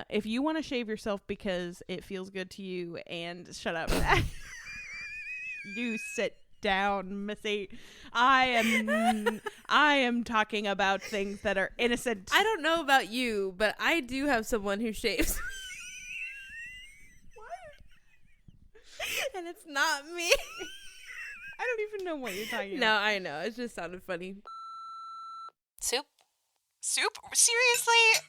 if you want to shave yourself because it feels good to you, and shut up. You sit down, Missy. I am talking about things that are innocent. I don't know about you, but I do have someone who shaves. And it's not me. I don't even know what you're talking No, about. I know. It just sounded funny. Soup? Seriously?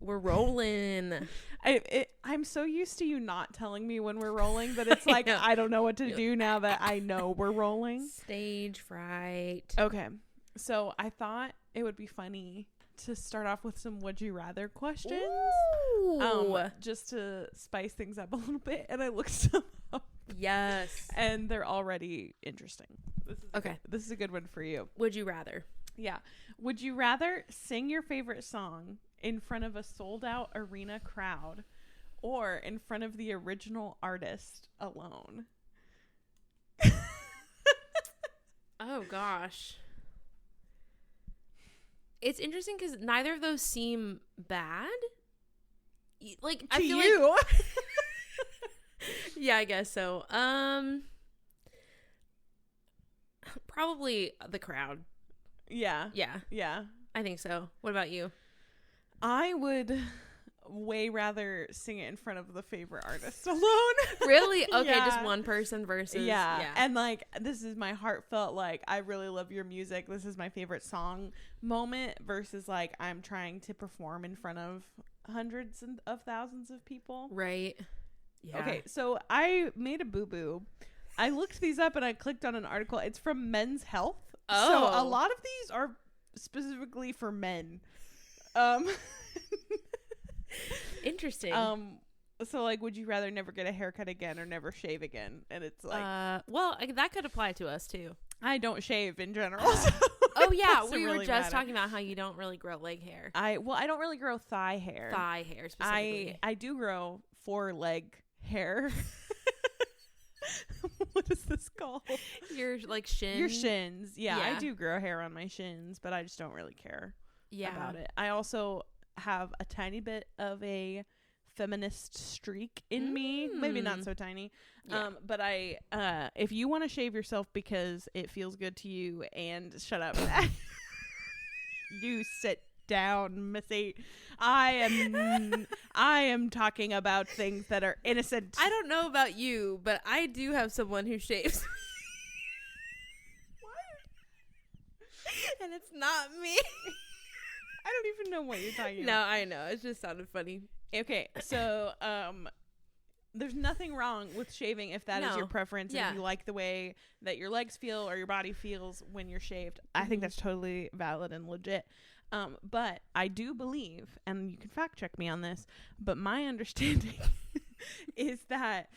We're rolling. I'm so used to you not telling me when we're rolling, but it's like I don't know what to do now that I know we're rolling. Stage fright. Okay. So I thought it would be funny to start off with some would you rather questions. Ooh. Just to spice things up a little bit. And I looked some up. Yes. And they're already interesting. This is a good one for you. Would you rather? Yeah. Would you rather sing your favorite song in front of a sold out arena crowd or in front of the original artist alone? Oh gosh. It's interesting because neither of those seem bad. Like I feel you. like yeah, I guess so. Probably the crowd. Yeah. Yeah. I think so. What about you? I would way rather sing it in front of the favorite artist alone. Really? Okay, Yeah. just one person versus yeah. And like this is my heartfelt like I really love your music, this is my favorite song moment versus like I'm trying to perform in front of hundreds of thousands of people. Right. Yeah. Okay, so I made a boo-boo. I looked these up and I clicked on an article. It's from Men's Health. Oh. So a lot of these are specifically for men. Interesting. So like would you rather never get a haircut again or never shave again? And it's like well, that could apply to us too. I don't shave in general. So Oh yeah, doesn't we were really just matter. talking about how you don't really grow leg hair. I don't really grow thigh hair. Thigh hair specifically. I do grow foreleg hair. What is this called? Your like shin. Your shins. Yeah, Yeah. I do grow hair on my shins, but I just don't really care about Yeah. it. I also have a tiny bit of a feminist streak in me. Maybe not so tiny. Yeah. But I if you want to shave yourself because it feels good to you, and shut up. You sit down, Missy. I am talking about things that are innocent. I don't know about you, but I do have someone who shaves. And it's not me. I don't even know what you're talking No, about. I know. It just sounded funny. Okay, so there's nothing wrong with shaving if that is your No. preference Yeah. and you like the way that your legs feel or your body feels when you're shaved. I think that's totally valid and legit. But I do believe, and you can fact check me on this, but my understanding is that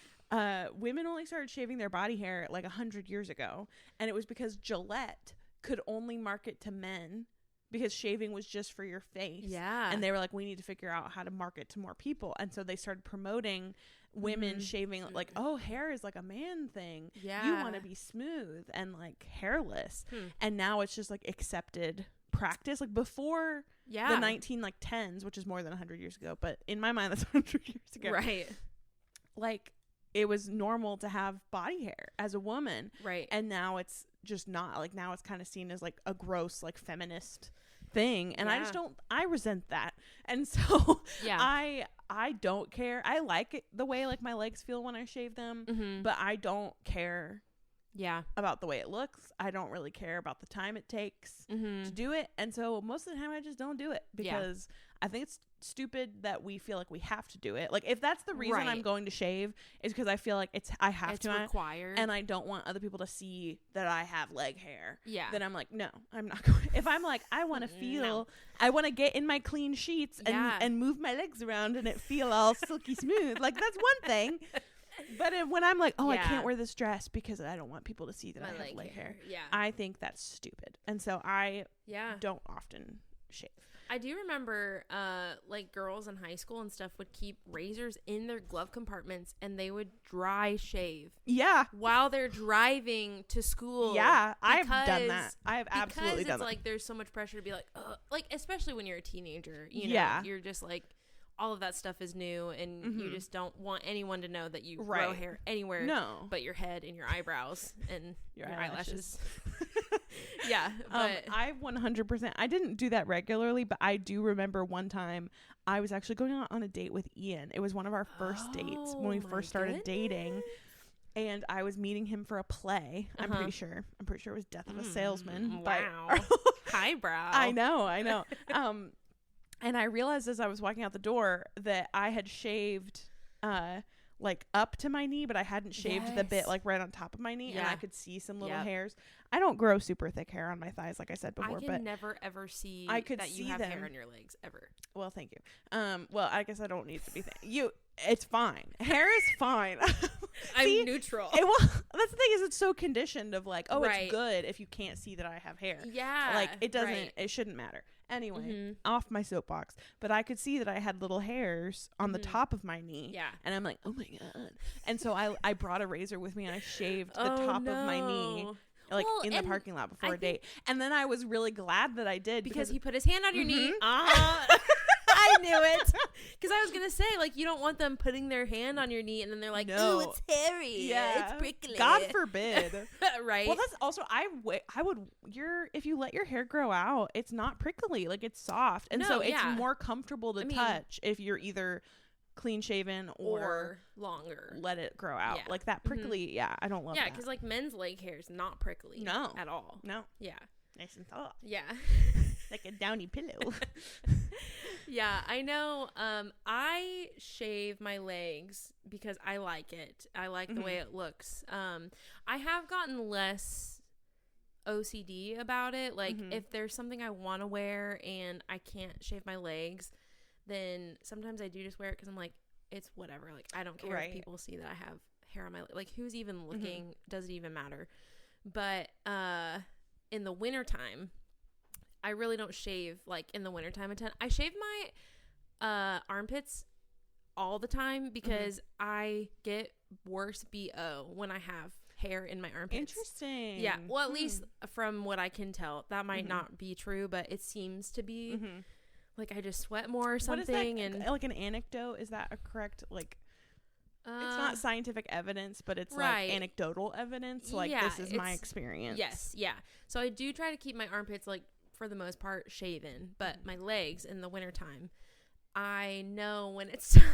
women only started shaving their body hair like 100 years ago, and it was because Gillette could only market to men because shaving was just for your face. Yeah. And they were like, we need to figure out how to market to more people. And so they started promoting women shaving like, oh, hair is like a man thing. Yeah. You want to be smooth and like hairless. And now it's just like accepted practice. Like before the 10s, which is more than 100 years ago, but in my mind that's 100 years ago. Right. Like it was normal to have body hair as a woman. Right. And now it's just not. Like now it's kind of seen as like a gross like feminist thing, and I resent that. And so I don't care. I like it the way like my legs feel when I shave them, but I don't care about the way it looks. I don't really care about the time it takes to do it, and so most of the time I just don't do it because I think it's stupid that we feel like we have to do it. Like if that's the reason I'm going to shave is because I feel like I have to required, and I don't want other people to see that I have leg hair. Then I'm like, no, I'm not going. If I'm like, I want to feel, I want to get in my clean sheets and move my legs around and it feel all silky smooth. Like that's one thing. But when I'm like, I can't wear this dress because I don't want people to see that I have leg hair. Yeah. I think that's stupid. And so I don't often shave. I do remember like girls in high school and stuff would keep razors in their glove compartments and they would dry shave. Yeah. While they're driving to school. Yeah. I've done that. I've absolutely done that. Because it's like there's so much pressure to be like, ugh. Like especially when you're a teenager, you know, you're just like, all of that stuff is new and you just don't want anyone to know that you grow hair anywhere but your head and your eyebrows and your eyelashes. Yeah, but I 100%, I didn't do that regularly, but I do remember one time I was actually going on a date with Ian. It was one of our first dates when we first started dating. And I was meeting him for a play. I'm pretty sure it was Death of a Salesman. Wow. Highbrow. I know. And I realized as I was walking out the door that I had shaved like up to my knee, but I hadn't shaved the bit like right on top of my knee, and I could see some little hairs. I don't grow super thick hair on my thighs, like I said before. I can never ever see that you have hair on your legs ever. Well, thank you. Well, I guess I don't need to be it's fine. Hair is fine. I'm neutral. That's the thing is it's so conditioned of like, it's good if you can't see that I have hair. Yeah. Like it doesn't, it shouldn't matter. Anyway, off my soapbox. But I could see that I had little hairs on the top of my knee. Yeah. And I'm like, oh my God. And so I brought a razor with me and I shaved the top of my knee. Like in the parking lot before a date. And then I was really glad that I did. Because he put his hand on your knee. I knew it. Because I was going to say, like, you don't want them putting their hand on your knee and then they're like, ooh, it's hairy. Yeah. It's prickly. God forbid. Right. Well, that's also, if you let your hair grow out, it's not prickly. Like, it's soft. And so it's more comfortable to touch if you're either clean shaven or longer, let it grow out. Like that prickly. I don't love that. Because like men's leg hair is not prickly at all. Nice and soft. Like a downy pillow. I know. I shave my legs because I like it. I like the way it looks. I have gotten less OCD about it. Like if there's something I want to wear and I can't shave my legs, then sometimes I do just wear it because I'm like, it's whatever. Like, I don't care if people see that I have hair on my leg. Like, who's even looking? Does it even matter? But in the wintertime, I really don't shave, like, in the wintertime. I shave my armpits all the time because I get worse BO when I have hair in my armpits. Interesting. Yeah. Well, at least from what I can tell. That might not be true, but it seems to be. Like I just sweat more or something. What is that, and like an anecdote? Is that a correct like? It's not scientific evidence, but it's like anecdotal evidence. Like this is my experience. Yes, yeah. So I do try to keep my armpits like for the most part shaven, but my legs in the wintertime, I know when it's time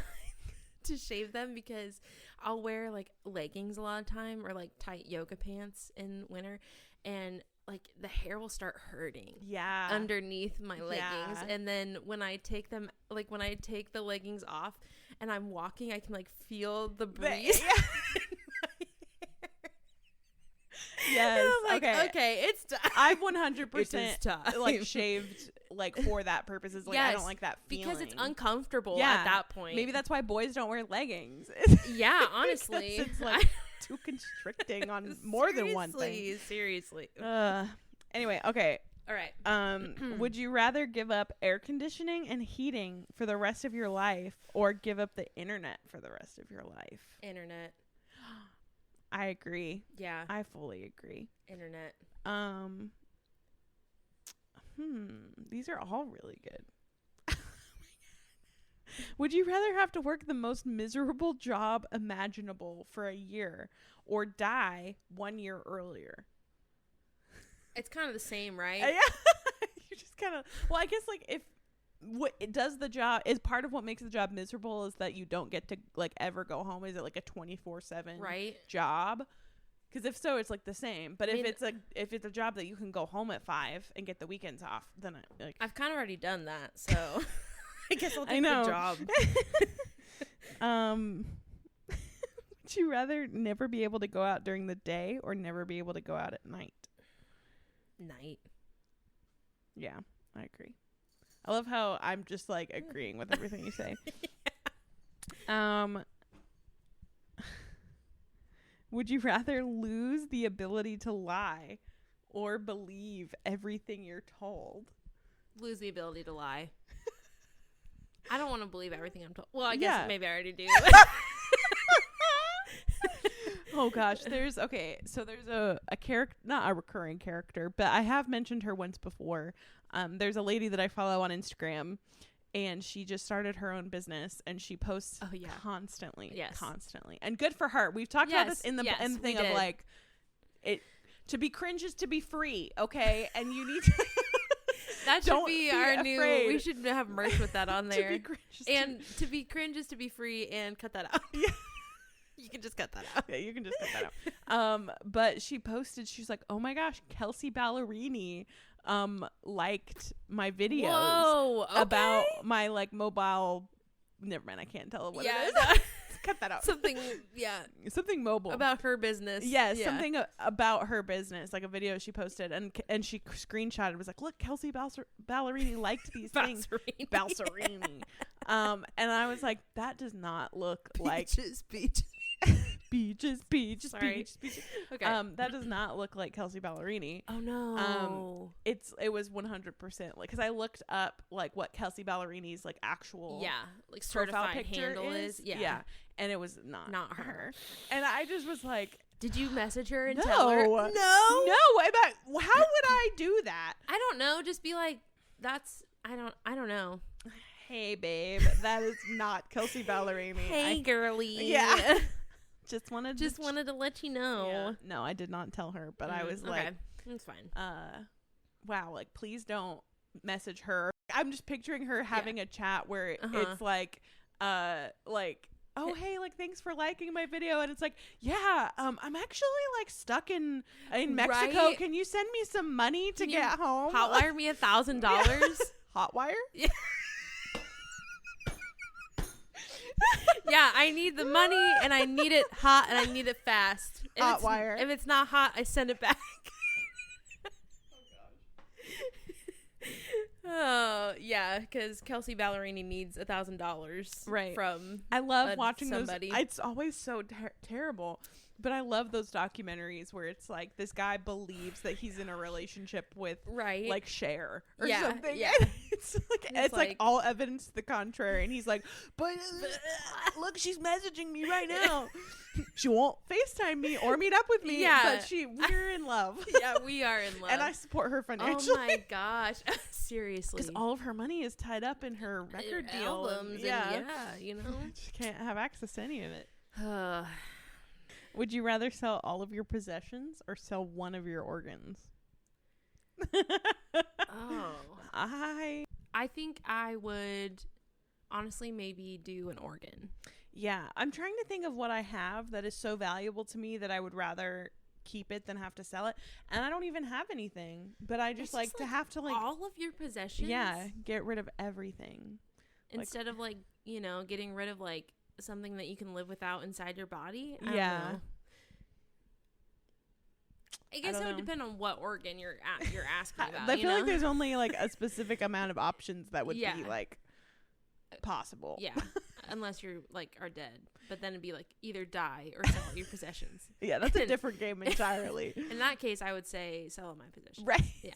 to shave them because I'll wear like leggings a lot of time or like tight yoga pants in winter, and like the hair will start hurting underneath my leggings. And then when I take them, like when I take the leggings off and I'm walking, I can like feel the breeze. Yes. Like, okay, it's time. I've 100% like shaved like for that purpose. Is like I don't like that feeling because it's uncomfortable at that point. Maybe that's why boys don't wear leggings. Honestly, it's like too constricting on more than one thing. Seriously. Anyway, okay. All right. Would you rather give up air conditioning and heating for the rest of your life or give up the internet for the rest of your life? Internet. I agree. Yeah. I fully agree. Internet. These are all really good. Would you rather have to work the most miserable job imaginable for a year or die 1 year earlier? It's kind of the same, right? Yeah. You just kind of, well, I guess like if what it does the job is part of what makes the job miserable is that you don't get to like ever go home. Is it like a 24/7 job? Because if so, it's like the same. But if it's a job that you can go home at 5 and get the weekends off, then I've kind of already done that, so I guess I'll take the job. Would you rather never be able to go out during the day or never be able to go out at night? Night. Yeah, I agree. I love how I'm just like agreeing with everything you say. Would you rather lose the ability to lie or believe everything you're told? Lose the ability to lie. I don't want to believe everything I'm told. Well, I guess maybe I already do. Oh gosh, there's a character, not a recurring character, but I have mentioned her once before. There's a lady that I follow on Instagram, and she just started her own business, and she posts constantly. And good for her. We've talked about this in the thing of like, it to be cringe is to be free, okay? And you need to that should be our new. We should have merch with that on there. To be cringe is to be free, and cut that out. Yeah. You can just cut that out. Yeah, you can just cut that out. But she posted, she's like, oh my gosh, Kelsey Ballerini liked my videos about my like mobile. Never mind, I can't tell what it is. No. Cut that out. Something mobile about her business. Yes, something about her business, like a video she posted, and she screenshotted. Was like, look, Kelsey Ballerini liked these things. Ballerini. And I was like, that does not look like beaches. Okay. That does not look like Kelsey Ballerini. Oh no. It was 100% like, because I looked up like what Kelsey Ballerini's like actual like certified picture handle is. Yeah. And it was not her. And I just was like, did you message her and tell her? No. How would I do that? I don't know. Just be like, I don't know. Hey babe, that is not Kelsey Ballerini. Hey girly. Yeah. Just wanted to let you know. Yeah. No, I did not tell her, but I was like, that's fine. Wow, like please don't message her. I'm just picturing her having a chat where it's like, oh hey, like thanks for liking my video, and it's like, I'm actually like stuck in Mexico. Right? Can you send me some money to get home? Hotwire me $1,000. Hotwire? Yeah. Yeah, I need the money, and I need it hot, and I need it fast. Hotwire. If it's not hot, I send it back. Oh yeah, because Kelsey Ballerini needs $1,000 from. I love watching somebody. It's always so terrible, but I love those documentaries where it's like this guy believes that he's in a relationship with like Cher or something. Yeah, it's like all evidence to the contrary, and he's like, but look, she's messaging me right now. She won't FaceTime me or meet up with me, but we're in love. Yeah, we are in love. And I support her financially. Oh my gosh. Seriously. Because all of her money is tied up in her record deal. Albums you know. She can't have access to any of it. Would you rather sell all of your possessions or sell one of your organs? I think I would honestly maybe do an organ. Yeah, I'm trying to think of what I have that is so valuable to me that I would rather keep it than have to sell it. And I don't even have anything, but I just like to have to like all of your possessions. Yeah, get rid of everything. Instead of like, you know, getting rid of like something that you can live without inside your body. I don't know. I guess it would depend on what organ you're asking about. I feel like there's only like a specific amount of options that would be like possible. Yeah. Unless you're like are dead, but then it'd be like either die or sell your possessions. Yeah, that's a different game entirely. In that case, I would say sell my possessions. Right. Yeah.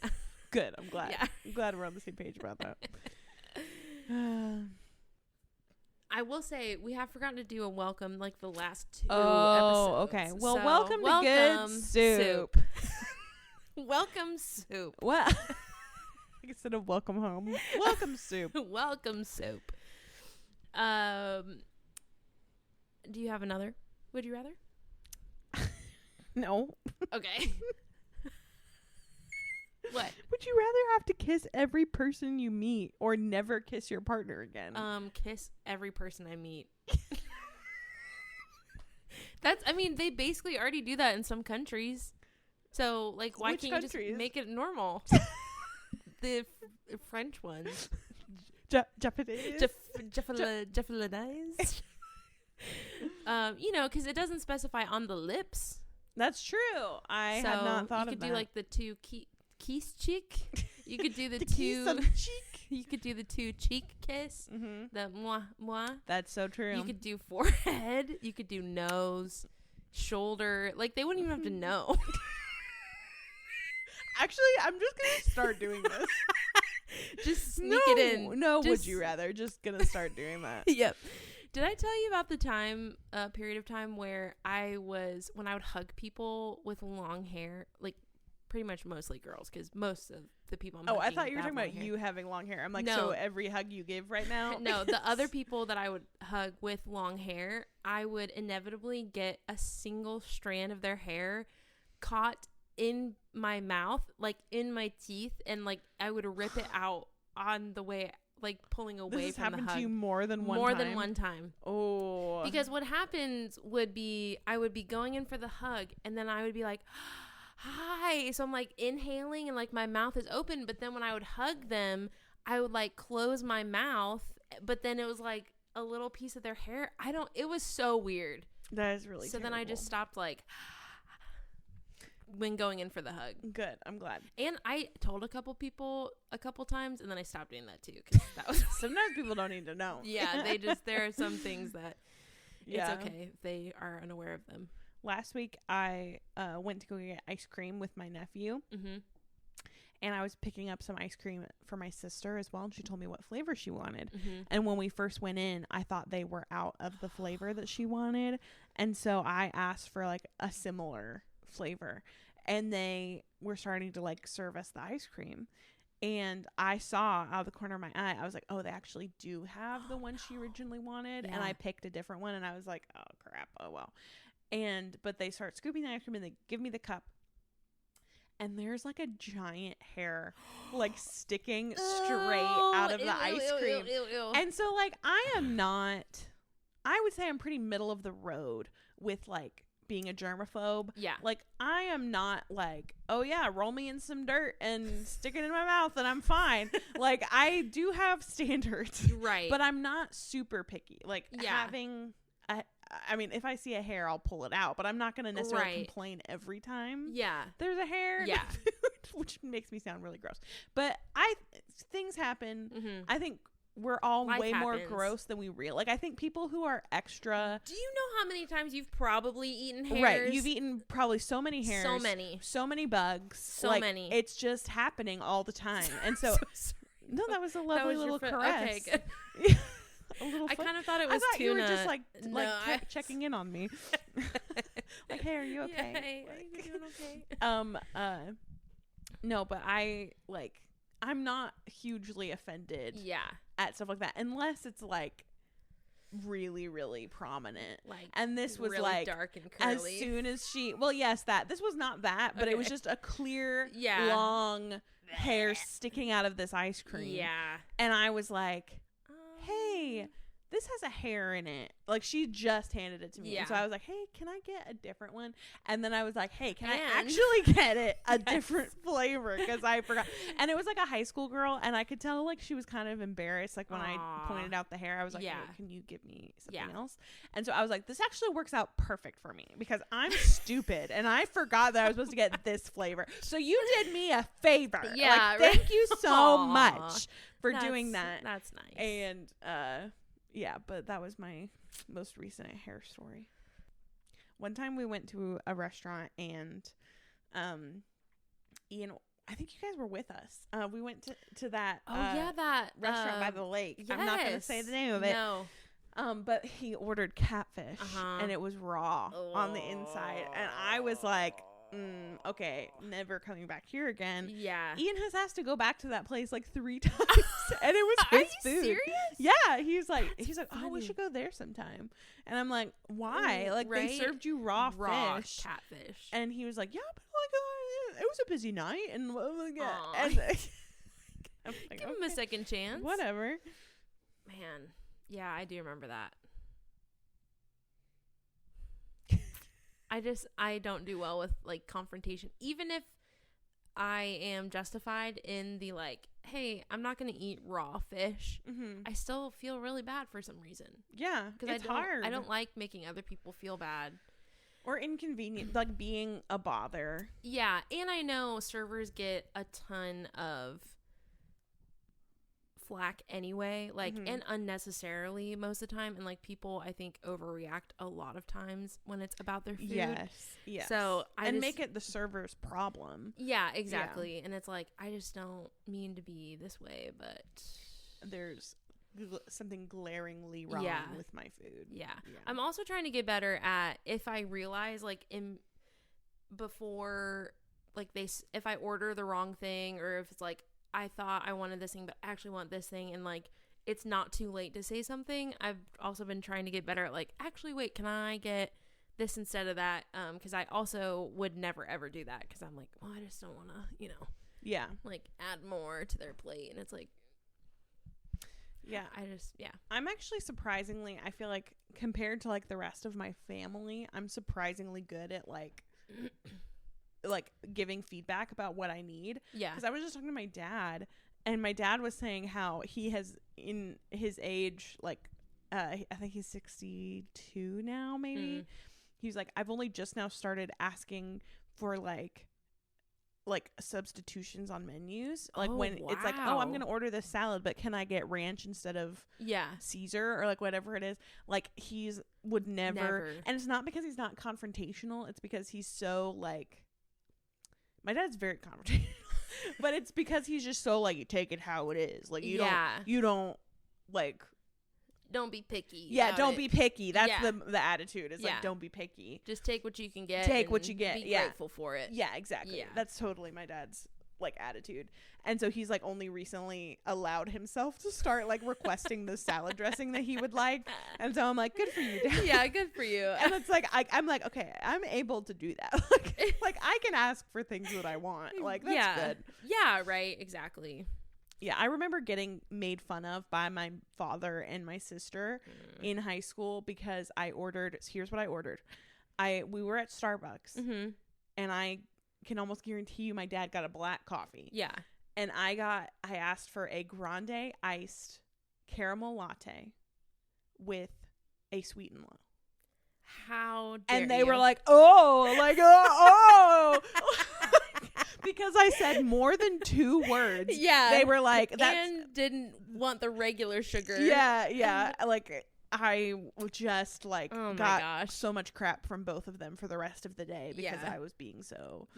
Good. I'm glad. Yeah. I'm glad we're on the same page about that. I will say we have forgotten to do a welcome like the last 2 episodes. Oh, okay. Well, welcome to Good Soup. Welcome Soup. Well, instead of welcome home, welcome soup. Welcome Soup. Do you have another? Would you rather? No. Okay. What? Would you rather have to kiss every person you meet or never kiss your partner again? Kiss every person I meet. They basically already do that in some countries. So, like, why can't you just make it normal? The French ones. Japanese. Japanese. Because it doesn't specify on the lips. That's true. I had not thought of that. You could do like the two kiss cheek. You could do the two cheek. You could do the two cheek kiss. Mm-hmm. The moi moi. That's so true. You could do forehead. You could do nose. shoulder. Like, they wouldn't even have to know. Actually, I'm just gonna start doing this. Just sneak it in. No, would you rather? Just gonna start doing that. Yep. Did I tell you about the period of time where when I would hug people with long hair, like pretty much mostly girls, because most of the people I'm hugging I thought you were talking about hair. You having long hair. I'm like, no. So every hug you give right now? No, the other people that I would hug with long hair, I would inevitably get a single strand of their hair caught in my mouth, like in my teeth, and like I would rip it out on the way, like pulling away this from the hug. This happened to you more than one time? Oh. Because what happens would be I would be going in for the hug, and then I would be like, hi. So I'm like inhaling and like my mouth is open, but then when I would hug them, I would like close my mouth, but then it was like a little piece of their hair. It was so weird. That is really so terrible. Then I just stopped like when going in for the hug. Good. I'm glad. And I told a couple people a couple times, and then I stopped doing that too, because that was sometimes people don't need to know. Yeah, there are some things that it's okay if they are unaware of them. Last week I went to go get ice cream with my nephew. Mm-hmm. And I was picking up some ice cream for my sister as well, and she told me what flavor she wanted. Mm-hmm. And when we first went in, I thought they were out of the flavor that she wanted, and so I asked for like a similar flavor, and they were starting to like serve us the ice cream, and I saw out of the corner of my eye, I was like, oh, they actually do have the one she originally wanted. And I picked a different one, and I was like, oh crap, oh well. But they start scooping the ice cream, and they give me the cup, and there's like a giant hair like sticking straight out of the ice cream. And so like I would say I'm pretty middle of the road with like being a germaphobe. Yeah. Like I am not like, oh yeah, roll me in some dirt and stick it in my mouth and I'm fine. Like I do have standards. Right. But I'm not super picky. Like having I mean, if I see a hair, I'll pull it out, but I'm not going to necessarily complain every time. Yeah. There's a hair. Yeah. Which makes me sound really gross. But things happen. Mm-hmm. I think we're all Life way happens. more gross than we realize. Like I think people who are extra. Do you know how many times you've probably eaten hairs? Right. You've eaten probably so many hairs. So many bugs. So like, many. It's just happening all the time. And so no, that was a lovely little caress. Okay, good. I kind of thought it was tuna. You were just like checking in on me. Like, hey, are you okay? Yeah, hey, are you doing okay? No, but I'm not hugely offended. Yeah. At stuff like that, unless it's like really, really prominent. Like, and this was really like dark and curly. As soon as this was not that, but it was just a clear, long hair sticking out of this ice cream. Yeah. And I was like, hey, this has a hair in it. Like she just handed it to me. Yeah. And so I was like, hey, can I get a different one? And then I was like, hey, can I actually get it a different flavor? Because I forgot. And it was like a high school girl, and I could tell like she was kind of embarrassed. Like when I pointed out the hair, I was like, hey, can you give me something else? And so I was like, this actually works out perfect for me because I'm stupid and I forgot that I was supposed to get this flavor. So you did me a favor. Yeah. Like, thank you so much for doing that. That's nice. And yeah, but that was my most recent hair story. One time we went to a restaurant, and Ian, I think you guys were with us. We went to that that restaurant by the lake. Yes. I'm not going to say the name of it. No. But he ordered catfish, and it was raw on the inside, and I was like, okay, never coming back here again. Yeah. Ian has asked to go back to that place like 3 times, and it was his Are you food. serious? Yeah, he's like, funny. oh, we should go there sometime. And I'm like, why? Like they served you raw fish, catfish, and he was like, yeah, but like it was a busy night, and and I'm like, give him a second chance. Whatever. Man, yeah, I do remember that. I don't do well with like confrontation, even if I am justified in the like, hey, I'm not going to eat raw fish. Mm-hmm. I still feel really bad for some reason. Yeah, because it's hard. I don't like making other people feel bad. Or inconvenient, like being a bother. Yeah, and I know servers get a ton of flack anyway, like, and unnecessarily most of the time. And like people, I think, overreact a lot of times when it's about their food. Yes. So and make it the server's problem. Yeah, exactly. Yeah. And it's like, I just don't mean to be this way, but there's something glaringly wrong with my food. Yeah. I'm also trying to get better at, if I realize like before, like if I order the wrong thing, or if it's like I thought I wanted this thing but actually want this thing, and like it's not too late to say something. I've also been trying to get better at like, actually wait, can I get this instead of that? Because I also would never ever do that, because I'm like, well, I just don't want to, like add more to their plate. And it's like, I'm actually surprisingly, I feel like compared to like the rest of my family, I'm surprisingly good at like giving feedback about what I need. Yeah. Because I was just talking to my dad, and my dad was saying how he has, in his age, like I think he's 62 now, maybe. He's like, I've only just now started asking for like substitutions on menus, like it's like, oh, I'm gonna order this salad, but can I get ranch instead of Caesar, or like whatever it is. Like he's would never. And it's not because he's not confrontational, it's because he's so like, my dad's very confrontational but it's because he's just so like, you take it how it is, like you don't like, don't be picky. Yeah, don't be picky. That's the attitude. Is like, don't be picky. Just take what you can get. Take what you get. Be grateful for it. Yeah, exactly. Yeah. That's totally my dad's like attitude. And so he's like only recently allowed himself to start like requesting the salad dressing that he would like. And so I'm like, good for you, Dad. Yeah, good for you. And it's like, I'm like, okay, I'm able to do that. like I can ask for things that I want. Like, that's good. Yeah, right. Exactly. Yeah, I remember getting made fun of by my father and my sister in high school because I ordered. Here's what I ordered. We were at Starbucks, and I can almost guarantee you my dad got a black coffee. Yeah, and I asked for a grande iced caramel latte with a sweet and low. How dare and they you. were like, oh, like oh. Because I said more than 2 words. Yeah. They were like, that's, and didn't want the regular sugar. Yeah. Like, I just like got so much crap from both of them for the rest of the day because I was being so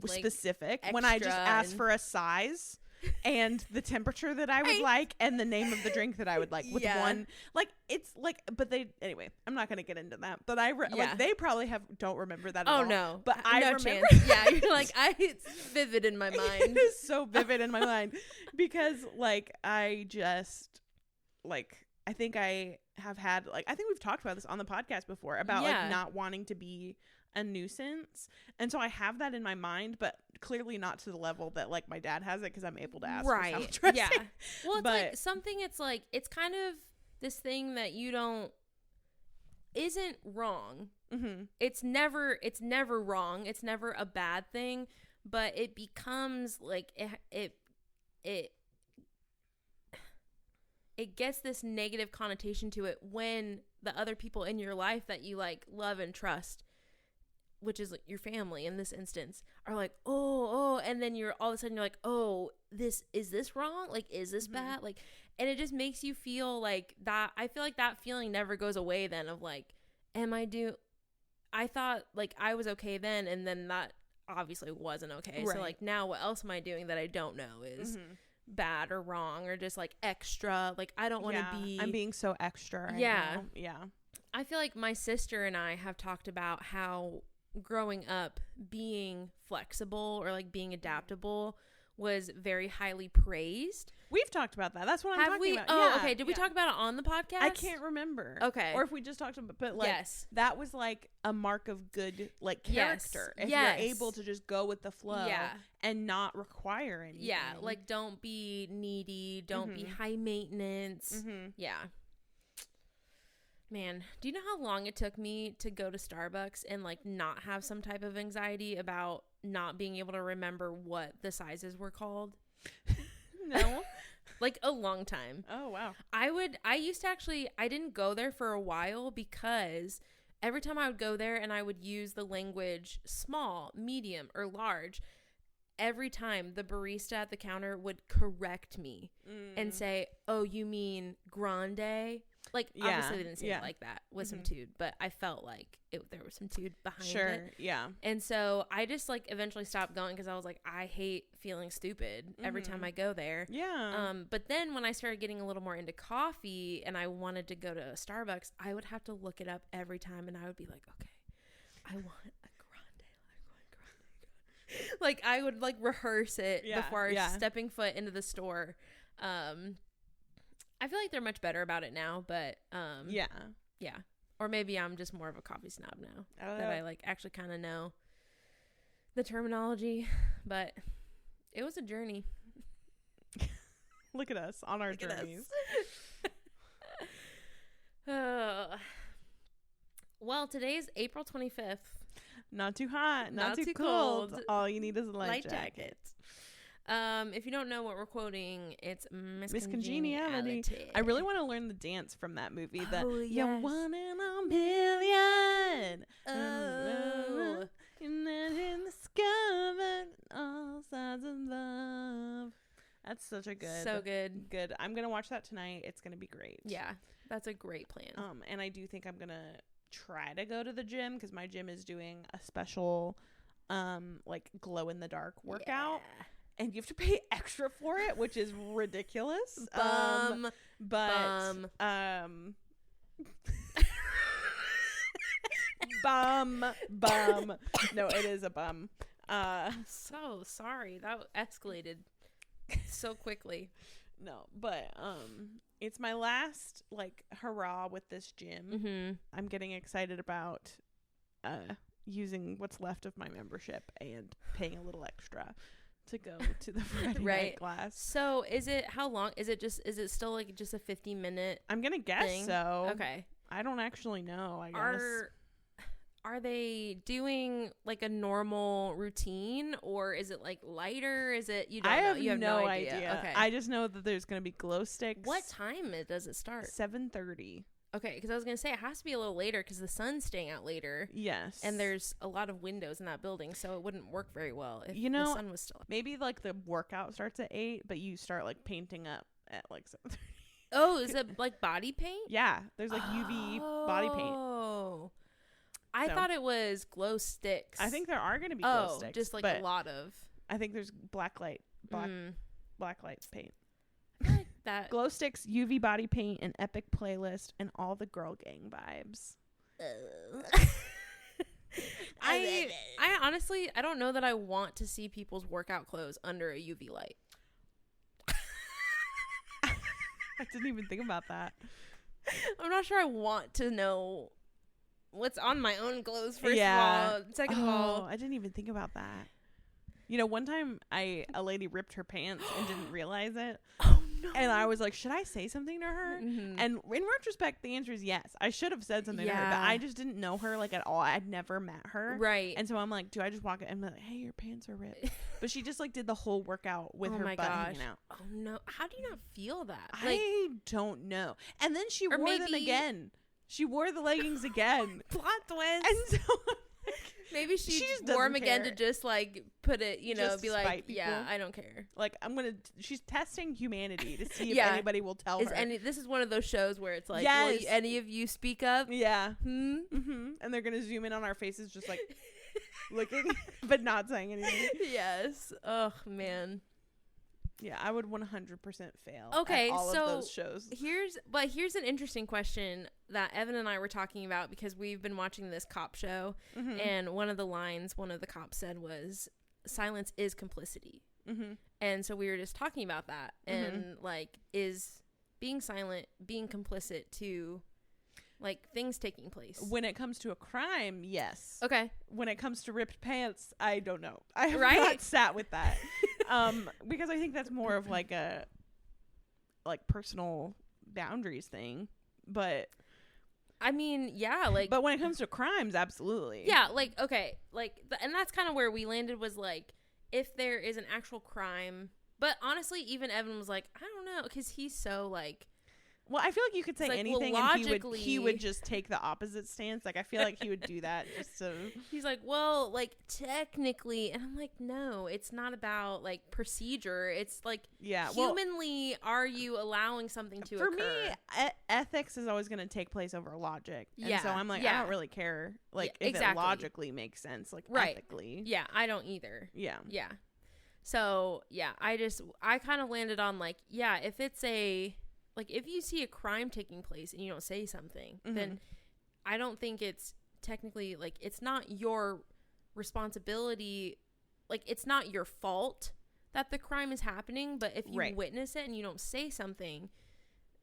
specific when I just asked for a size and the temperature that I would like and the name of the drink that I would like with one, like, it's like, but they, anyway, I'm not gonna get into that, but like they probably don't remember that at all. No, but I no remember. Chance. Yeah, you're like, it's vivid in my mind. It is so vivid in my mind because like I just like, I think I have had like, I think we've talked about this on the podcast before about like not wanting to be a nuisance, and so I have that in my mind, but clearly not to the level that like my dad has it, because I'm able to ask for salad dressing. Yeah, well, it's like something, it's like, it's kind of this thing that isn't wrong. It's never wrong, it's never a bad thing, but it becomes like it gets this negative connotation to it when the other people in your life that you like love and trust, which is like your family in this instance, are like, oh, and then you're all of a sudden you're like, oh, is this wrong? Like, is this bad? Like, and it just makes you feel like that. I feel like that feeling never goes away then, of like, I thought like I was okay then, and then that obviously wasn't okay. Right. So like, now what else am I doing that I don't know is bad or wrong or just like extra? Like, I don't want to be. I'm being so extra right now. Yeah. I feel like my sister and I have talked about how growing up being flexible or like being adaptable was very highly praised. We've talked about that. That's what I'm talking about. Oh, okay. Did we talk about it on the podcast? I can't remember. Okay. Or if we just talked about, but like, that was like a mark of good like character. If you're able to just go with the flow and not require anything. Yeah. Like, don't be needy. Don't be high maintenance. Yeah. Man, do you know how long it took me to go to Starbucks and like not have some type of anxiety about not being able to remember what the sizes were called? No. Like, a long time. Oh, wow. I used to actually, I didn't go there for a while because every time I would go there and I would use the language small, medium, or large, every time the barista at the counter would correct me and say, "Oh, you mean grande?" Like, obviously they didn't say it like that with some toot, but I felt like there was some toot behind it. Yeah. And so I just like eventually stopped going because I was like, I hate feeling stupid every time I go there. Yeah. But then when I started getting a little more into coffee and I wanted to go to a Starbucks, I would have to look it up every time, and I would be like, okay, I want a grande. Like I would like rehearse it before stepping foot into the store. I feel like they're much better about it now, but yeah. Or maybe I'm just more of a coffee snob now that I like actually kind of know the terminology, but it was a journey. Look at us on our journeys. Well, today's April 25th. Not too hot, not too cold. All you need is a light jacket. If you don't know what we're quoting, it's Miss Congeniality. I really want to learn the dance from that movie. You're one in a million. Oh, and then in the sky, all sides of love. That's such a good. So good. Good. I'm gonna watch that tonight. It's gonna be great. Yeah, that's a great plan. And I do think I'm gonna try to go to the gym because my gym is doing a special, like glow in the dark workout. Yeah. And you have to pay extra for it, which is ridiculous. Bum. Bum. No, it is a bum. So sorry. That escalated so quickly. No, but it's my last like hurrah with this gym. Mm-hmm. I'm getting excited about using what's left of my membership and paying a little extra to go to the Friday night class. So how long is it still like just a 50-minute I'm gonna guess thing? So okay, I don't actually know. I guess are they doing like a normal routine, or is it like lighter? Is it you have no idea. Okay, I just know that there's gonna be glow sticks. What time does it start? 7:30. Okay, because I was going to say it has to be a little later because the sun's staying out later. Yes. And there's a lot of windows in that building, so it wouldn't work very well if the sun was still up. Maybe like the workout starts at 8, but you start like painting up at like 7:30. Oh, is it like body paint? Yeah, there's like UV body paint. Oh. I thought it was glow sticks. I think there are going to be glow sticks. Just like a lot of. I think there's black light paint. That glow sticks, UV body paint, an epic playlist, and all the girl gang vibes. I honestly, I don't know that I want to see people's workout clothes under a UV light. I didn't even think about that. I'm not sure I want to know what's on my own clothes, first of all. Second of all, I didn't even think about that. You know, one time a lady ripped her pants and didn't realize it. Oh, no. And I was like, should I say something to her? Mm-hmm. And in retrospect, the answer is yes. I should have said something to her, but I just didn't know her like at all. I'd never met her. Right. And so I'm like, do I just walk in and be like, hey, your pants are ripped? But she just like did the whole workout with her butt hanging out. Oh, no. How do you not feel that? I don't know. And then she wore them again. She wore the leggings again. Plot twist. And so maybe she just wore them again to just like put it, just be like, yeah, I don't care. Like she's testing humanity to see if anybody will tell her. And this is one of those shows where it's like, will any of you speak up? Yeah. Mm-hmm. And they're going to zoom in on our faces just like looking, but not saying anything. Yes. Oh, man. Yeah, I would 100% fail. Okay, at all of those shows. Here's an interesting question that Evan and I were talking about because we've been watching this cop show, and one of the cops said was, "Silence is complicity," and so we were just talking about that, and like, is being silent being complicit to like things taking place? When it comes to a crime, yes. Okay. When it comes to ripped pants, I don't know. I have not sat with that. Because I think that's more of like a personal boundaries thing. But I mean, yeah, like, but when it comes to crimes, absolutely. Yeah, like, okay, like, and that's kind of where we landed, was like, if there is an actual crime. But honestly, even Evan was like, I don't know, because he's so like, Well, I feel like you could say like, anything well, and he would just take the opposite stance. Like, I feel like he would do that just so. He's like, well, like, technically. And I'm like, no, it's not about, like, procedure. It's like, humanly, are you allowing something to occur? For me, ethics is always going to take place over logic. And so I'm like, I don't really care, like, if it logically makes sense, like, ethically. Yeah, I don't either. Yeah. Yeah. So, yeah, I kind of landed on, like, if it's like, if you see a crime taking place and you don't say something, then I don't think it's technically, like, it's not your responsibility. Like, it's not your fault that the crime is happening. But if you witness it and you don't say something,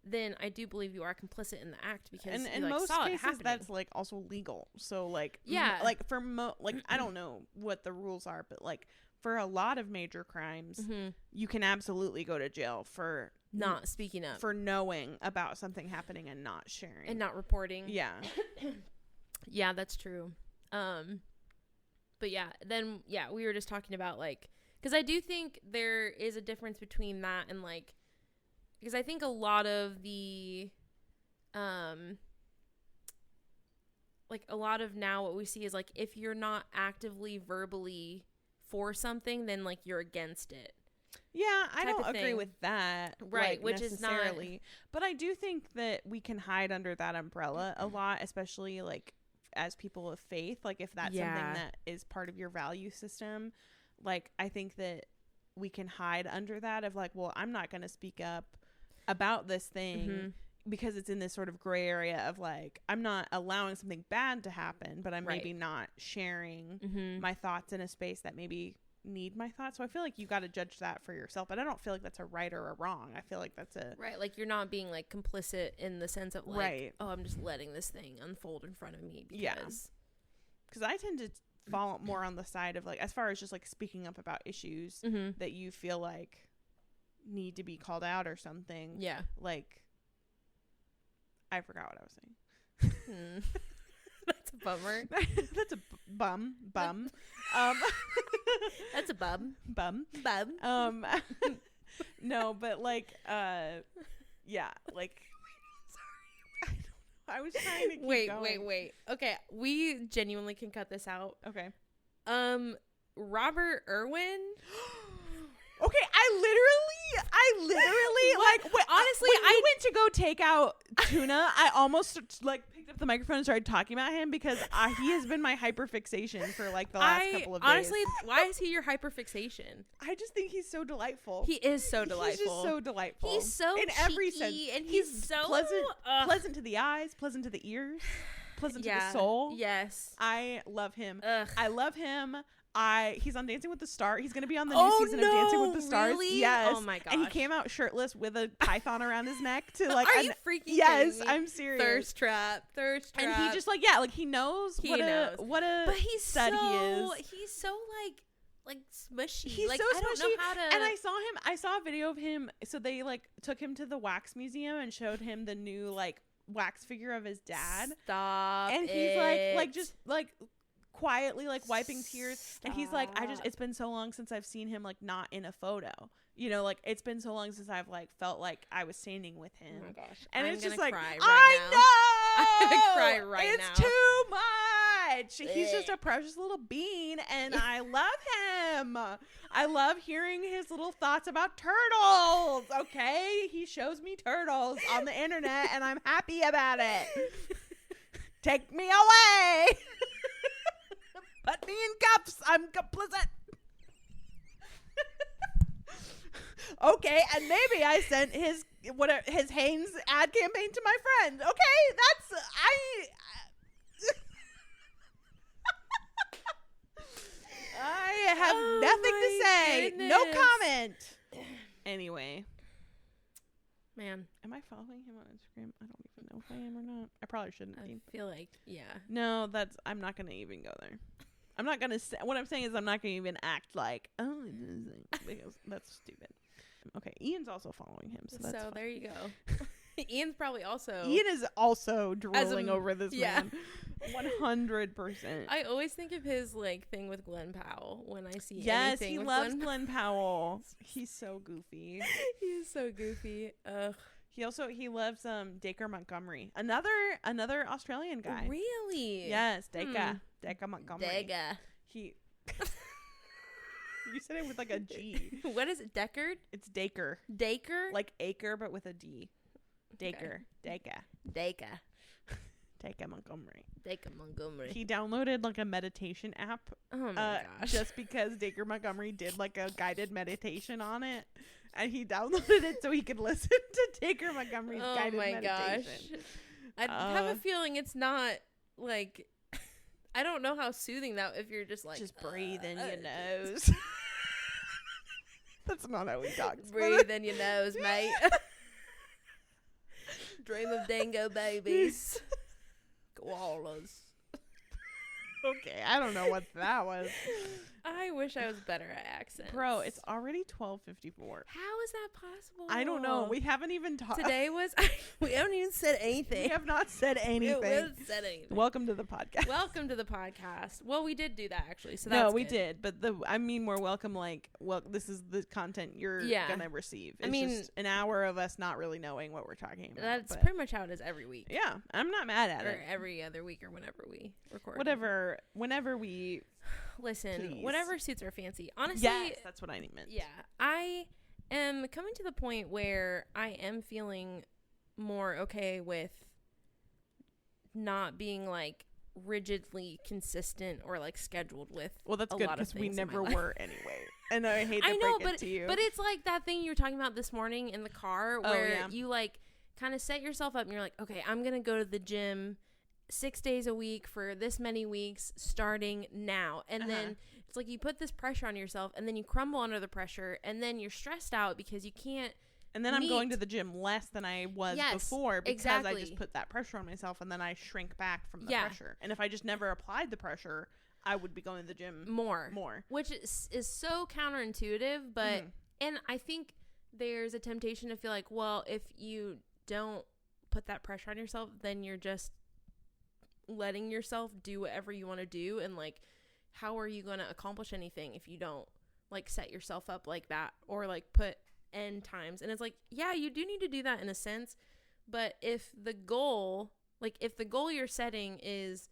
then I do believe you are complicit in the act because and you, in like, most saw cases, it happening. that's, like, also legal. So, like, like, for like, I don't know what the rules are, but, like, for a lot of major crimes, you can absolutely go to jail for not speaking up, for knowing about something happening and not sharing and not reporting. Yeah. Yeah, that's true. But then we were just talking about, like, because I do think there is a difference between that and, like, because I think a lot of the like, a lot of now what we see is, like, if you're not actively verbally for something, then, like, you're against it. Yeah, I don't agree with that. Right, like, which is not. But I do think that we can hide under that umbrella a lot, especially, like, as people of faith. Like, if that's something that is part of your value system, like, I think that we can hide under that of, like, well, I'm not going to speak up about this thing because it's in this sort of gray area of, like, I'm not allowing something bad to happen, but I'm maybe not sharing my thoughts in a space that maybe need my thoughts. So I feel like you got to judge that for yourself, but I don't feel like that's a right or a wrong. I feel like that's a like, you're not being, like, complicit in the sense of, like, oh, I'm just letting this thing unfold in front of me because I tend to fall more on the side of, like, as far as just, like, speaking up about issues that you feel like need to be called out or something. Like, I forgot what I was saying. That's a bummer. That's a bum. That's a bum. No, but, like, like, sorry. I was trying to keep going. Wait. Okay, we genuinely can cut this out. Okay. Robert Irwin. Okay, I literally like honestly, when I went to go take out Tuna, I almost, like, picked up the microphone and started talking about him because he has been my hyperfixation for, like, the last couple of days. Honestly, why is he your hyperfixation? I just think he's so delightful. He is so delightful. He's just so delightful. He's so in every sense, and he's so pleasant to the eyes, pleasant to the ears, pleasant to the soul. Yes, I love him. I love him. He's on Dancing with the Stars. He's going to be on the new season of Dancing with the Stars. Really? Yes. Oh my gosh. And he came out shirtless with a python around his neck to, like, are you freaking yes, kidding me? I'm serious. Thirst trap. And he just, like, like, he knows what a but he's stud he is. He's so, like smushy. He's like, so smushy. I don't know how to. And I saw a video of him. So they, like, took him to the wax museum and showed him the new, like, wax figure of his dad. Stop. And he's like just, like, quietly, like, wiping tears, and he's like, it's been so long since I've seen him, like, not in a photo, you know, like, it's been so long since I've, like, felt like I was standing with him. Oh my gosh. And I'm it's just like, I know I'm gonna cry right now. It's too much. He's just a precious little bean, and I love him. I love hearing his little thoughts about turtles. Okay, he shows me turtles on the internet, and I'm happy about it. Take me away. Put me in cuffs. I'm complicit. Okay, and maybe I sent his Hanes ad campaign to my friend. Okay, that's I have nothing to say. Goodness. No comment. Anyway, man, am I following him on Instagram? I don't even know if I am or not. I probably shouldn't be. I feel like, No, I'm not going to even go there. I'm not going to say, what I'm saying is I'm not going to even act like, because that's stupid. Okay, Ian's also following him, so that's fine. There you go. Ian is also drooling over this man. 100%. I always think of his, like, thing with Glenn Powell when I see anything. Yes, he loves Glenn Powell. He's so goofy. He's so goofy. Ugh. He loves Dacre Montgomery, another Australian guy. Really? Yes, Dacre Montgomery. Dacre. He. You said it with like a G. What is it? Deckard? It's Dacre. Dacre? Like acre, but with a D. Dacre. Okay. Dacre Montgomery. Dacre Montgomery. He downloaded like a meditation app. Oh my gosh. Just because Dacre Montgomery did like a guided meditation on it. And he downloaded it so he could listen to Dacre Montgomery's guided meditation. Oh my gosh. I have a feeling it's not like... I don't know how soothing that if you're just like... Just breathe in your nose. That's not how he talks. Breathe in your nose, mate. Dream of dingo babies. Koalas. Okay, I don't know what that was. I wish I was better at accents. Bro, it's already 12:54. How is that possible? I don't know. We haven't even talked. Today was... we haven't even said anything. We have not said anything. We haven't said anything. Welcome to the podcast. Welcome to the podcast. Well, we did do that, actually. So that's No, we good. did. But we're welcome, like, well, this is the content you're going to receive. It's just an hour of us not really knowing what we're talking about. That's pretty much how it is every week. Yeah. I'm not mad at it. Or every other week or whenever we record. Whenever we... Listen, please. Whatever suits our fancy. Honestly, yes, that's what I meant. Yeah, I am coming to the point where I am feeling more okay with not being like rigidly consistent or like scheduled with. Well, that's good because we never were anyway. And I hate to break it to you, but it's like that thing you were talking about this morning in the car where you like kind of set yourself up and you're like, okay, I'm gonna go to the gym 6 days a week for this many weeks starting now. And then it's like you put this pressure on yourself and then you crumble under the pressure and then you're stressed out because you can't. And then I'm going to the gym less than I was before because I just put that pressure on myself and then I shrink back from the pressure. And if I just never applied the pressure, I would be going to the gym more. Which is so counterintuitive, but and I think there's a temptation to feel like, well, if you don't put that pressure on yourself, then you're just letting yourself do whatever you want to do, and like how are you going to accomplish anything if you don't like set yourself up like that or like put end times? And it's like, yeah, you do need to do that in a sense, but if the goal you're setting is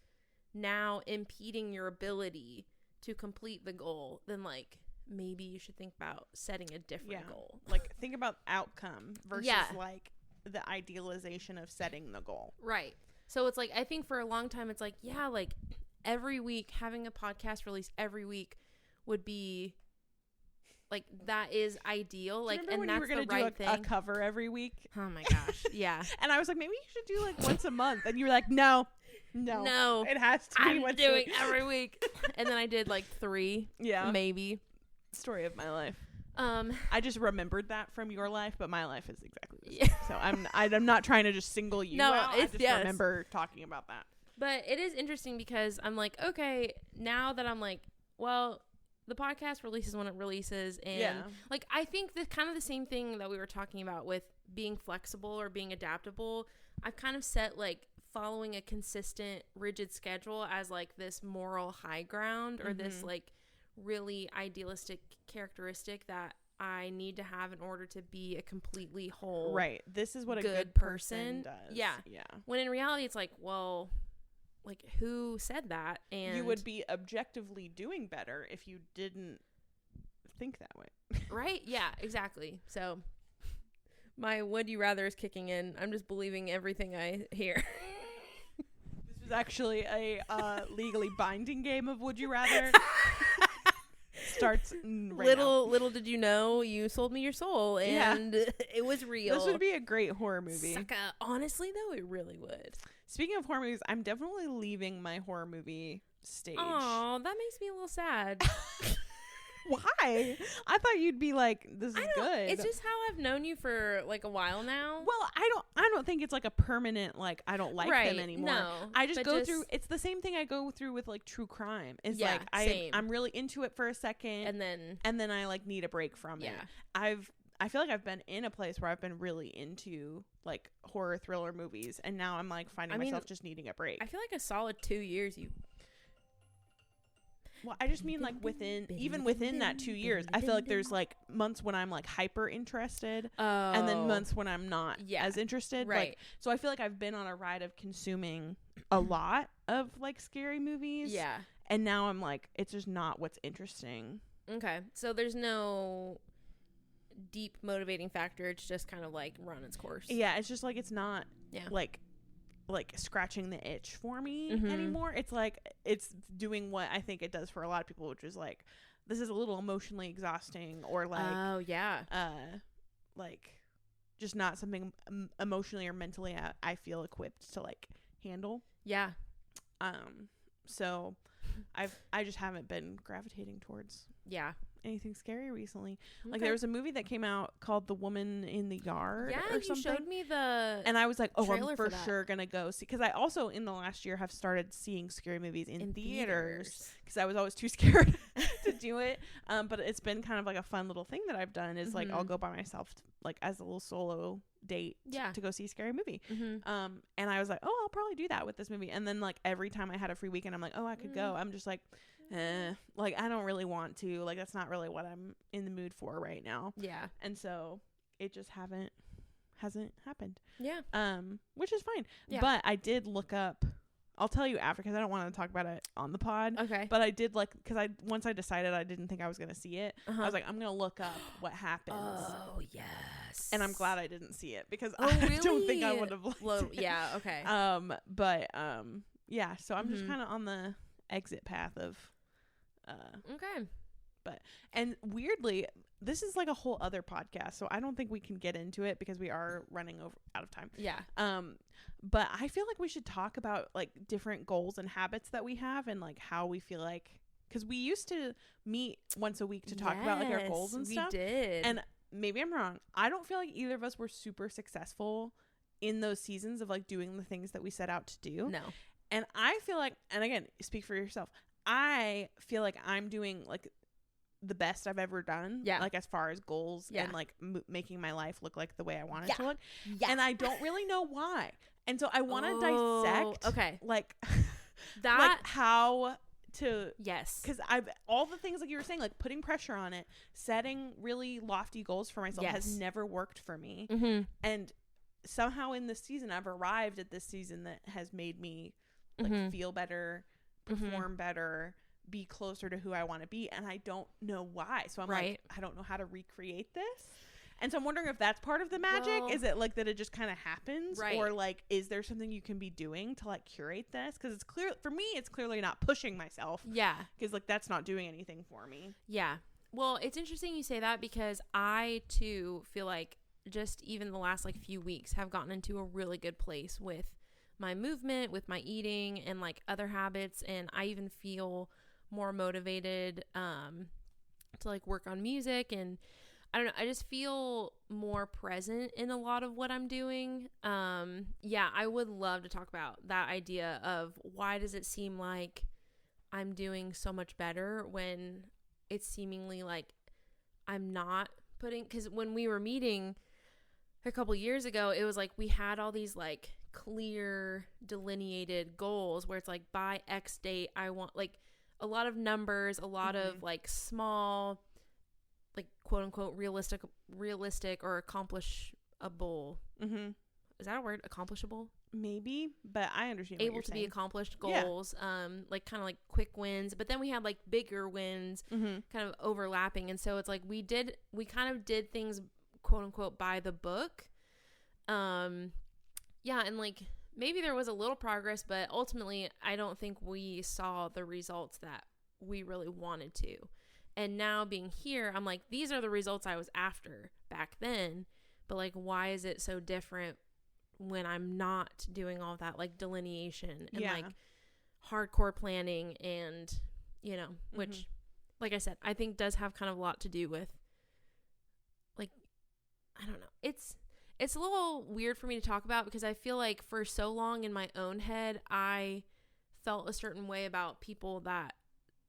now impeding your ability to complete the goal, then like maybe you should think about setting a different goal. Like think about outcome versus like the idealization of setting the goal. Right. So it's like, I think for a long time, it's like, yeah, like every week, having a podcast release every week would be like, that is ideal. Like, and that's the right thing. A cover every week. Oh my gosh. Yeah. And I was like, maybe you should do like once a month. And you were like, no, it has to be once doing every week. And then I did like 3. Yeah. Maybe. Story of my life. I just remembered that from your life, but my life is exactly the same. So I'm not trying to just single you out. I just remember talking about that. But it is interesting because I'm like, okay, now that I'm like, well, the podcast releases when it releases, and like I think the kind of the same thing that we were talking about with being flexible or being adaptable. I've kind of set like following a consistent, rigid schedule as like this moral high ground or this like really idealistic characteristic that I need to have in order to be a completely whole, right? This is what a good person does. Yeah. When in reality, it's like, well, like who said that? And you would be objectively doing better if you didn't think that way, right? Yeah, exactly. So my would you rather is kicking in. I'm just believing everything I hear. This was actually a legally binding game of would you rather. Starts right little did you know, you sold me your soul, and it was real. This would be a great horror movie. Sucka. Honestly though, it really would. Speaking of horror movies, I'm definitely leaving my horror movie stage. Oh, that makes me a little sad. Why? I thought you'd be like, this is good. It's just how I've known you for like a while now. Well, I don't think it's like a permanent like I don't like them anymore. No, I just go through. It's the same thing I go through with like true crime. It's like I'm really into it for a second, and then I like need a break from it. I feel like I've been in a place where I've been really into like horror thriller movies, and now I'm like finding myself just needing a break. I feel like a solid 2 years Well, I just mean like even within that 2 years, I feel like there's like months when I'm like hyper interested, and then months when I'm not as interested. Right. Like, so I feel like I've been on a ride of consuming a lot of like scary movies. Yeah. And now I'm like, it's just not what's interesting. Okay. So there's no deep motivating factor. It's just kind of like run its course. Yeah. It's just like, it's not like scratching the itch for me anymore. It's like, it's doing what I think it does for a lot of people, which is like, this is a little emotionally exhausting, or like, like just not something emotionally or mentally I feel equipped to like handle. Yeah. So I just haven't been gravitating towards anything scary recently. Okay. Like there was a movie that came out called The Woman in the Yard. Yeah, or you something. showed me the and I was like, oh, I'm for sure gonna go see, because I also in the last year have started seeing scary movies in theaters because I was always too scared to do it. But it's been kind of like a fun little thing that I've done is like I'll go by myself like as a little solo date to go see a scary movie. And I was like, oh, I'll probably do that with this movie. And then like every time I had a free weekend, I'm like, oh, I could go. I'm just like, like I don't really want to, like that's not really what I'm in the mood for right now. Yeah. And so it just hasn't happened. Yeah. Which is fine. Yeah. But I did look up, I'll tell you after because I don't want to talk about it on the pod. Okay. But I did because once I decided I didn't think I was going to see it, I was like, I'm going to look up what happens. Oh, yes. And I'm glad I didn't see it because I really? Don't think I would have liked it. Yeah, okay. Yeah, so I'm just kind of on the exit path of okay. And weirdly, this is like a whole other podcast, so I don't think we can get into it because we are running out of time. Yeah. But I feel like we should talk about like different goals and habits that we have and like how we feel like, because we used to meet once a week to talk about like our goals and stuff. We did. And maybe I'm wrong. I don't feel like either of us were super successful in those seasons of like doing the things that we set out to do. No. And I feel like, and again, speak for yourself, I feel like I'm doing like the best I've ever done. Yeah. Like as far as goals and like making my life look like the way I want it to look. Yeah. And I don't really know why. And so I want to dissect like that, like how to, because I've all the things like you were saying, like putting pressure on it, setting really lofty goals for myself has never worked for me. And somehow in this season I've arrived at this season that has made me like feel better, perform better, be closer to who I want to be, and I don't know why. So I'm like, I don't know how to recreate this. And so I'm wondering if that's part of the magic. Is it like that it just kind of happens? Right. Or like, is there something you can be doing to like curate this? Because it's clear for me, it's clearly not pushing myself. Yeah. Because like that's not doing anything for me. Yeah. Well, it's interesting you say that because I too feel like just even the last like few weeks have gotten into a really good place with my movement, with my eating and like other habits. And I even feel more motivated to like work on music, and I don't know, I just feel more present in a lot of what I'm doing. Yeah, I would love to talk about that idea of why does it seem like I'm doing so much better when it's seemingly like I'm not putting, because when we were meeting a couple years ago, it was like we had all these like clear delineated goals where it's like by X date I want like a lot of numbers, a lot of like small, like quote unquote realistic or accomplishable. Is that a word? Accomplishable? Maybe, but I understand. Able to be accomplished goals, like kind of like quick wins. But then we had like bigger wins, kind of overlapping, and so it's like we kind of did things quote unquote by the book. Yeah, and like maybe there was a little progress, but ultimately I don't think we saw the results that we really wanted to. And now being here, I'm like, these are the results I was after back then, but like, why is it so different when I'm not doing all that like delineation and like hardcore planning and, you know, which like I said, I think does have kind of a lot to do with like, I don't know. It's a little weird for me to talk about because I feel like for so long in my own head, I felt a certain way about people that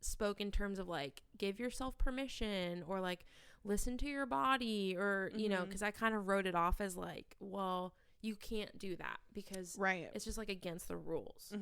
spoke in terms of like, give yourself permission or like listen to your body or, you know, because I kind of wrote it off as like, well, you can't do that because it's just like against the rules.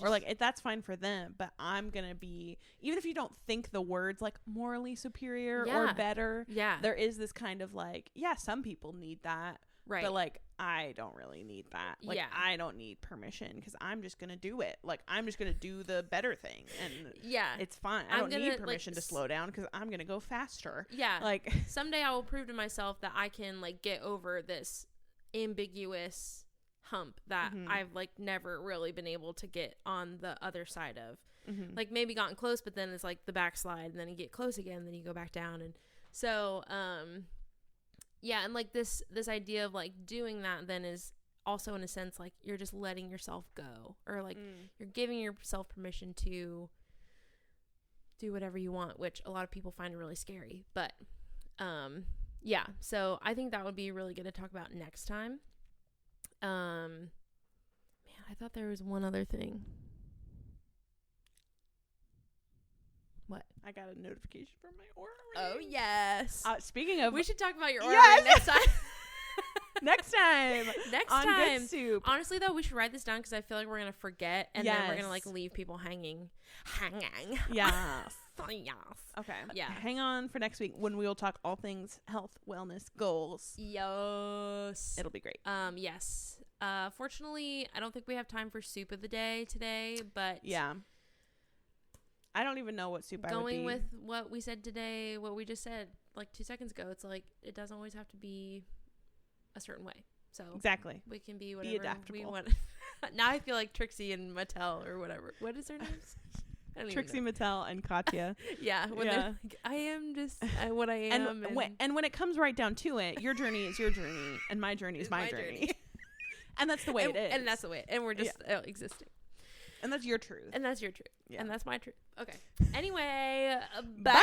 Or like that's fine for them, but I'm gonna be, even if you don't think the words like morally superior or better, there is this kind of like, some people need that, but like I don't really need that. Like I don't need permission because I'm just gonna do it. Like I'm just gonna do the better thing, and it's fine. I don't need permission to slow down because I'm gonna go faster. Like someday I will prove to myself that I can like get over this ambiguous hump that I've like never really been able to get on the other side of. Like maybe gotten close, but then it's like the backslide, and then you get close again, then you go back down. And so and like this idea of like doing that then is also in a sense like you're just letting yourself go, or like you're giving yourself permission to do whatever you want, which a lot of people find really scary. But so I think that would be really good to talk about next time. Man, I thought there was one other thing. What? I got a notification from my Aura ring. Oh, yes. Speaking of... We should talk about your Aura ring next time. Next time. On Good Soup. Honestly, though, we should write this down because I feel like we're going to forget, and then we're going to like leave people hanging. Yeah. Yes. Okay. Yeah. Hang on for next week when we will talk all things health, wellness, goals. Yes. It'll be great. Yes. Fortunately, I don't think we have time for soup of the day today, but I don't even know what soup I would be. Going with what we said today, what we just said like 2 seconds ago, it's like it doesn't always have to be a certain way. So exactly, we can be whatever we want. Now I feel like Trixie and Mattel or whatever. What is their names? Trixie Mattel and Katya. Like, I am just what I am. And when it comes right down to it, your journey is your journey, and my journey is my journey. And that's the way it is. And that's the way. And we're just existing. And that's your truth. And that's your truth. Yeah. And that's my truth. Okay. Anyway, bye.